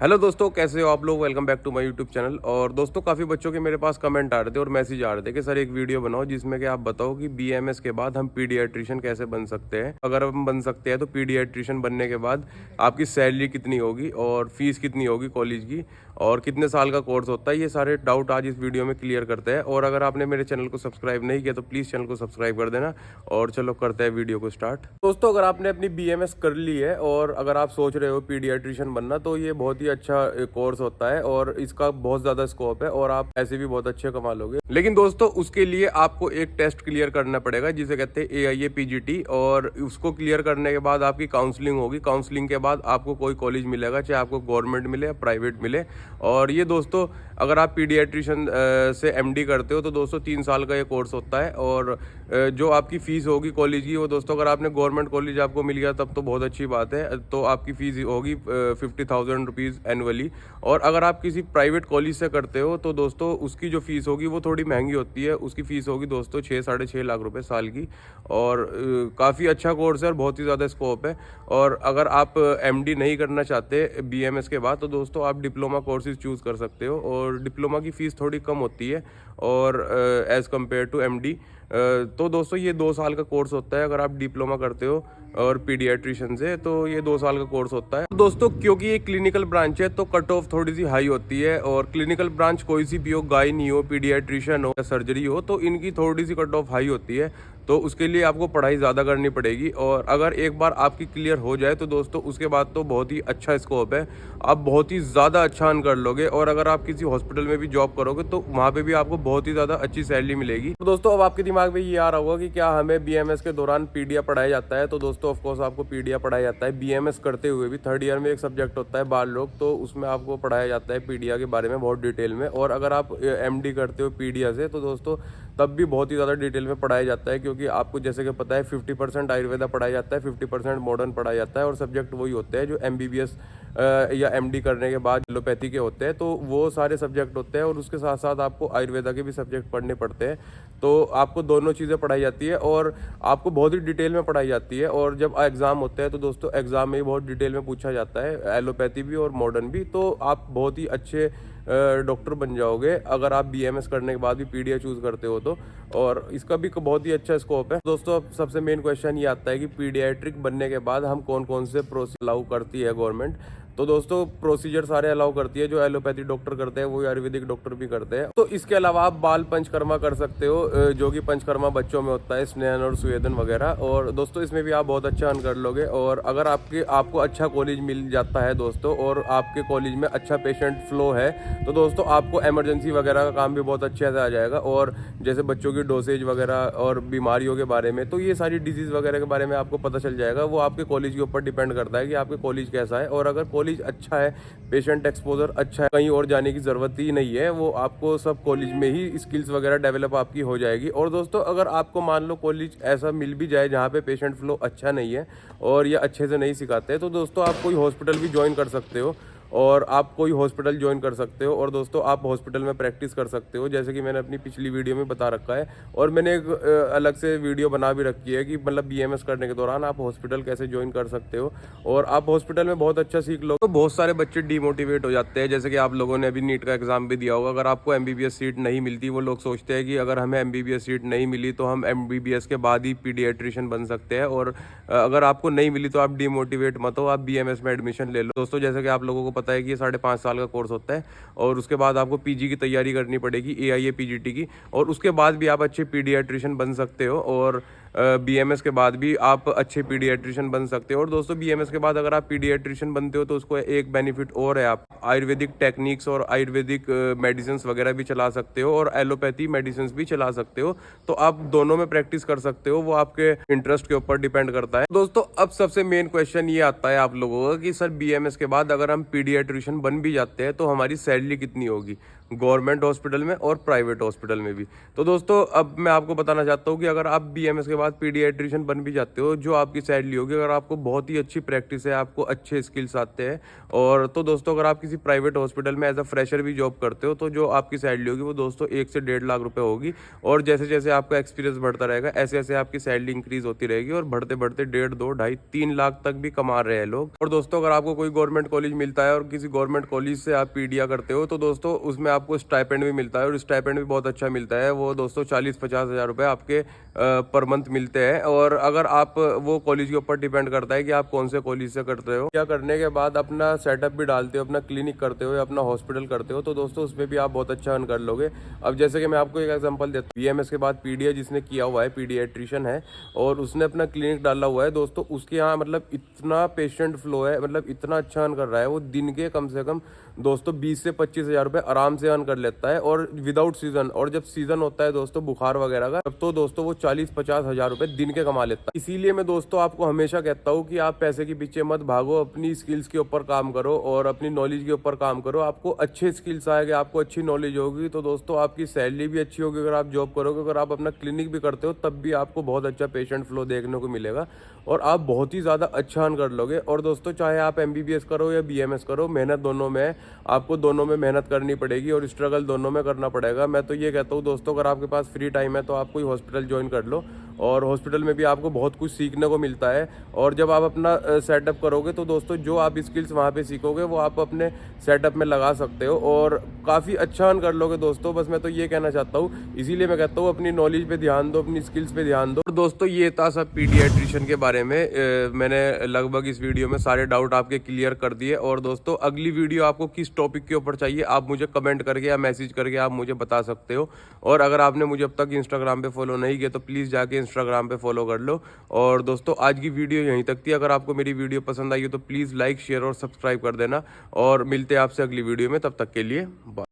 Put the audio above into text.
Hello दोस्तों, कैसे हो आप लोग। Welcome back to my YouTube channel. और दोस्तों, काफ़ी बच्चों के मेरे पास कमेंट आ रहे थे और मैसेज आ रहे थे कि सर एक वीडियो बनाओ जिसमें कि आप बताओ कि बीएमएस के बाद हम पीडियाट्रिशियन कैसे बन सकते हैं। अगर हम बन सकते हैं तो पीडियाट्रिशियन बनने के बाद आपकी सैलरी कितनी होगी और फीस कितनी होगी कॉलेज की, और कितने साल का कोर्स होता है। ये सारे डाउट आज इस वीडियो में क्लियर करते हैं। और अगर आपने मेरे चैनल को सब्सक्राइब नहीं किया तो प्लीज़ चैनल को सब्सक्राइब कर देना। और चलो करते हैं वीडियो को स्टार्ट। दोस्तों, अगर आपने अपनी बीएमएस कर ली है और अगर आप सोच रहे हो पीडियाट्रिशियन बनना, तो ये बहुत ही अच्छा कोर्स होता है और इसका बहुत ज़्यादा स्कोप है और आप ऐसे भी बहुत अच्छे कमा लोगे। लेकिन दोस्तों, उसके लिए आपको एक टेस्ट क्लियर करना पड़ेगा जिसे कहते हैं AIA-PGT। और उसको क्लियर करने के बाद आपकी काउंसलिंग होगी। काउंसलिंग के बाद आपको कोई कॉलेज मिलेगा, चाहे आपको गवर्नमेंट मिले या प्राइवेट मिले। और ये दोस्तों, अगर आप पीडियाट्रिशियन से MD करते हो तो दोस्तों 3 साल का ये कोर्स होता है। और जो आपकी फ़ीस होगी कॉलेज की, वो दोस्तों अगर आपने गवर्नमेंट कॉलेज आपको मिल गया तब तो बहुत अच्छी बात है। तो आपकी फ़ीस होगी 50,000 रुपीज़ एनुअली। और अगर आप किसी प्राइवेट कॉलेज से करते हो तो दोस्तों उसकी जो फ़ीस होगी वो थोड़ी महंगी होती है। उसकी फ़ीस होगी दोस्तों 6-6.5 लाख रुपए साल की। और काफ़ी अच्छा कोर्स है और बहुत ही ज़्यादा स्कोप है। और अगर आप MD नहीं करना चाहते BMS के बाद तो दोस्तों आप डिप्लोमा कोर्सेज चूज़ कर सकते हो। और डिप्लोमा की फ़ीस थोड़ी कम होती है और एज़ कम्पेयर टू MD। तो दोस्तों ये 2 साल का कोर्स होता है अगर आप डिप्लोमा करते हो और पीडियाट्रिशियन से, तो ये 2 साल का कोर्स होता है। तो दोस्तों, क्योंकि ये क्लिनिकल ब्रांच है तो कट ऑफ थोड़ी सी हाई होती है। और क्लिनिकल ब्रांच कोई सी भी हो, गायनी हो, पीडियाट्रिशियन हो या सर्जरी हो, तो इनकी थोड़ी सी कट ऑफ हाई होती है। तो उसके लिए आपको पढ़ाई ज़्यादा करनी पड़ेगी। और अगर एक बार आपकी क्लियर हो जाए तो दोस्तों उसके बाद तो बहुत ही अच्छा स्कोप है। आप बहुत ही ज़्यादा अच्छा अर्न कर लोगे। और अगर आप किसी हॉस्पिटल में भी जॉब करोगे तो वहाँ पे भी आपको बहुत ही ज़्यादा अच्छी सैलरी मिलेगी। तो दोस्तों, अब आपके दिमाग में ये आ रहा होगा कि क्या हमें BMS के दौरान पीडिया पढ़ाया जाता है। तो दोस्तों, ऑफकोर्स आपको पीडिया पढ़ाया जाता है। BMS करते हुए भी 3rd ईयर में एक सब्जेक्ट होता है बाल रोग, तो उसमें आपको पढ़ाया जाता है पीडिया के बारे में बहुत डिटेल में। और अगर आप MD करते हो पीडिया से तो दोस्तों तब भी बहुत ही ज़्यादा डिटेल में पढ़ाया जाता है, क्योंकि आपको जैसे कि पता है 50% आयुर्वेदा पढ़ाया जाता है, 50% मॉडर्न पढ़ाया जाता है। और सब्जेक्ट वही होते हैं जो MBBS या MD करने के बाद एलोपैथी के होते हैं। तो वो सारे सब्जेक्ट होते हैं और उसके साथ साथ आपको आयुर्वेदा के भी सब्जेक्ट पढ़ने पड़ते हैं। तो आपको दोनों चीज़ें पढ़ाई जाती है और आपको बहुत ही डिटेल में पढ़ाई जाती है। और जब एग्ज़ाम होते हैं तो दोस्तों एग्ज़ाम में ही बहुत डिटेल में पूछा जाता है, एलोपैथी भी और मॉडर्न भी। तो आप बहुत ही अच्छे डॉक्टर बन जाओगे अगर आप BMS करने के बाद भी पीडिया चूज़ करते हो तो। और इसका भी बहुत ही अच्छा स्कोप है। दोस्तों, अब सबसे मेन क्वेश्चन ये आता है कि पीडियाट्रिक बनने के बाद हम कौन कौन से प्रोसीजर अलाउ करती है गवर्नमेंट। तो दोस्तों, प्रोसीजर सारे अलाउ करती है। जो एलोपैथी डॉक्टर करते हैं वो आयुर्वेदिक डॉक्टर भी करते हैं। तो इसके अलावा आप बाल पंचकर्मा कर सकते हो, जो कि पंचकर्मा बच्चों में होता है, स्नेहन और स्वेदन वगैरह। और दोस्तों इसमें भी आप बहुत अच्छा अर्न कर लोगे। और अगर आपको अच्छा कॉलेज मिल जाता है दोस्तों, और आपके कॉलेज में अच्छा पेशेंट फ्लो है, तो दोस्तों आपको इमरजेंसी वगैरह का काम भी बहुत अच्छे से आ जाएगा। और जैसे बच्चों की डोसेज वगैरह और बीमारियों के बारे में, तो ये सारी डिजीज़ वगैरह के बारे में आपको पता चल जाएगा। वो आपके कॉलेज के ऊपर डिपेंड करता है कि आपके कॉलेज कैसा है। और अगर कॉलेज अच्छा है, पेशेंट एक्सपोजर अच्छा है, कहीं और जाने की ज़रूरत ही नहीं है, वो आपको सब कॉलेज में ही स्किल्स वगैरह डेवलप आपकी हो जाएगी। और दोस्तों, अगर आपको मान लो कॉलेज ऐसा मिल भी जाए जहाँ पे पेशेंट फ्लो अच्छा नहीं है और ये अच्छे से नहीं सिखाते, तो दोस्तों आप कोई हॉस्पिटल भी ज्वाइन कर सकते हो। और आप कोई हॉस्पिटल ज्वाइन कर सकते हो और दोस्तों आप हॉस्पिटल में प्रैक्टिस कर सकते हो, जैसे कि मैंने अपनी पिछली वीडियो में बता रखा है। और मैंने एक अलग से वीडियो बना भी रखी है कि मतलब BMS करने के दौरान आप हॉस्पिटल कैसे ज्वाइन कर सकते हो और आप हॉस्पिटल में बहुत अच्छा सीख लो। तो बहुत सारे बच्चे डीमोटिवेट हो जाते हैं, जैसे कि आप लोगों ने अभी नीट का एग्जाम भी दिया होगा। अगर आपको MBBS सीट नहीं मिलती, वो लोग सोचते हैं कि अगर हमें MBBS सीट नहीं मिली तो हम MBBS के बाद ही पीडियाट्रिशियन बन सकते हैं। और अगर आपको नहीं मिली तो आप डीमोटिवेट मत हो, आप BMS में एडमिशन ले लो। दोस्तों, जैसे कि आप लोगों को पता है कि ये 5.5 साल का कोर्स होता है और उसके बाद आपको PG की तैयारी करनी पड़ेगी, AIA-PGT की। और उसके बाद भी आप अच्छे पीडियाट्रिशियन बन सकते हो। और BMS के बाद भी आप अच्छे पीडियाट्रिशियन बन सकते हो। और दोस्तों, BMS के बाद अगर आप पीडियाट्रिशियन बनते हो तो उसको एक बेनिफिट और है, आप आयुर्वेदिक टेक्निक्स और आयुर्वेदिक मेडिसिन वगैरह भी चला सकते हो और एलोपैथी मेडिसिन भी चला सकते हो। तो आप दोनों में प्रैक्टिस कर सकते हो, वो आपके इंटरेस्ट के ऊपर डिपेंड करता है। दोस्तों, अब सबसे मेन क्वेश्चन ये आता है आप लोगों का कि सर BMS के बाद अगर हम पीडियाट्रिशियन बन भी जाते हैं तो हमारी सैलरी कितनी होगी गवर्नमेंट हॉस्पिटल में और प्राइवेट हॉस्पिटल में भी। तो दोस्तों, अब मैं आपको बताना चाहता हूँ कि अगर आप BMS के बाद पीडियाट्रिशियन बन भी जाते हो, जो आपकी सैलरी होगी अगर आपको बहुत ही अच्छी प्रैक्टिस है, आपको अच्छे स्किल्स आते हैं। और तो दोस्तों अगर आप किसी प्राइवेट हॉस्पिटल में एज अ फ्रेशर भी जॉब करते हो तो जो आपकी सैलरी होगी वो दोस्तों 1 से 1.5 लाख रुपए होगी। और जैसे जैसे आपका एक्सपीरियंस बढ़ता रहेगा ऐसे ऐसे आपकी सैलरी इंक्रीज होती रहेगी और बढ़ते बढ़ते 1.5, 2, 2.5, 3 लाख तक भी कमा रहे हैं लोग। और दोस्तों अगर आपको कोई गवर्नमेंट कॉलेज मिलता है और किसी गवर्नमेंट कॉलेज से आप पीडिया करते हो तो दोस्तों उसमें आपको स्टाइपेंड भी मिलता है और स्टाइपेंड भी बहुत अच्छा मिलता है। वो दोस्तों 40-50 हज़ार रुपये आपके पर मंथ मिलते हैं। और अगर आप वो कॉलेज के ऊपर डिपेंड करता है कि आप कौन से कॉलेज से करते हो। क्या करने के बाद अपना सेटअप भी डालते हो, अपना क्लिनिक करते हो या अपना हॉस्पिटल करते हो तो दोस्तों उसमें भी आप बहुत अच्छा अर्न कर लोगे। अब जैसे कि मैं आपको एक एग्जांपल देता हूँ, बीएमएस के बाद पीडिया जिसने किया हुआ है, पीडियाट्रिशियन है और उसने अपना क्लिनिक डाला हुआ है दोस्तों, उसके यहाँ मतलब इतना पेशेंट फ्लो है, मतलब इतना अच्छा अर्न कर रहा है वो। दिन के कम से कम दोस्तों 20 से 25 हज़ार रुपये आराम से अर्न कर लेता है और विदाउट सीजन। और जब सीजन होता है दोस्तों बुखार वगैरह का, तब तो दोस्तों वो 40-50 हज़ार रुपये दिन के कमा लेता है। इसीलिए मैं दोस्तों आपको हमेशा कहता हूँ कि आप पैसे के पीछे मत भागो, अपनी स्किल्स के ऊपर काम करो और अपनी नॉलेज के ऊपर काम करो। आपको अच्छे स्किल्स आएंगे, आपको अच्छी नॉलेज होगी तो दोस्तों आपकी सैलरी भी अच्छी होगी अगर आप जॉब करोगे। अगर आप अपना क्लिनिक भी करते हो तब भी आपको बहुत अच्छा पेशेंट फ्लो देखने को मिलेगा और आप बहुत ही ज़्यादा अच्छा अर्न कर लोगे। और दोस्तों चाहे आप एमबीबीएस करो या बीएमएस करो, मेहनत दोनों में है, आपको दोनों में मेहनत करनी पड़ेगी और स्ट्रगल दोनों में करना पड़ेगा। मैं तो ये कहता हूँ दोस्तों अगर आपके पास फ्री टाइम है तो आप कोई हॉस्पिटल ज्वाइन कर लो और हॉस्पिटल में भी आपको बहुत कुछ सीखने को मिलता है। और जब आप अपना सेटअप करोगे तो दोस्तों जो आप स्किल्स वहाँ पे सीखोगे वो आप अपने सेटअप में लगा सकते हो और काफ़ी अच्छा अर्न कर लोगे दोस्तों। बस मैं तो ये कहना चाहता हूँ, इसीलिए मैं कहता हूँ अपनी नॉलेज पे ध्यान दो, अपनी स्किल्स पे ध्यान दो। दोस्तों ये था सब पीडियाट्रिशियन के बारे में। मैंने लगभग इस वीडियो में सारे डाउट आपके क्लियर कर दिए। और दोस्तों अगली वीडियो आपको किस टॉपिक के ऊपर चाहिए आप मुझे कमेंट करके या मैसेज करके आप मुझे बता सकते हो। और अगर आपने मुझे अब तक इंस्टाग्राम पे फॉलो नहीं किया तो प्लीज़ जाके इंस्टाग्राम पे फॉलो कर लो। और दोस्तों आज की वीडियो यहीं तक थी। अगर आपको मेरी वीडियो पसंद आई हो तो प्लीज़ लाइक, शेयर और सब्सक्राइब कर देना और मिलते हैं आपसे अगली वीडियो में। तब तक के लिए बाय।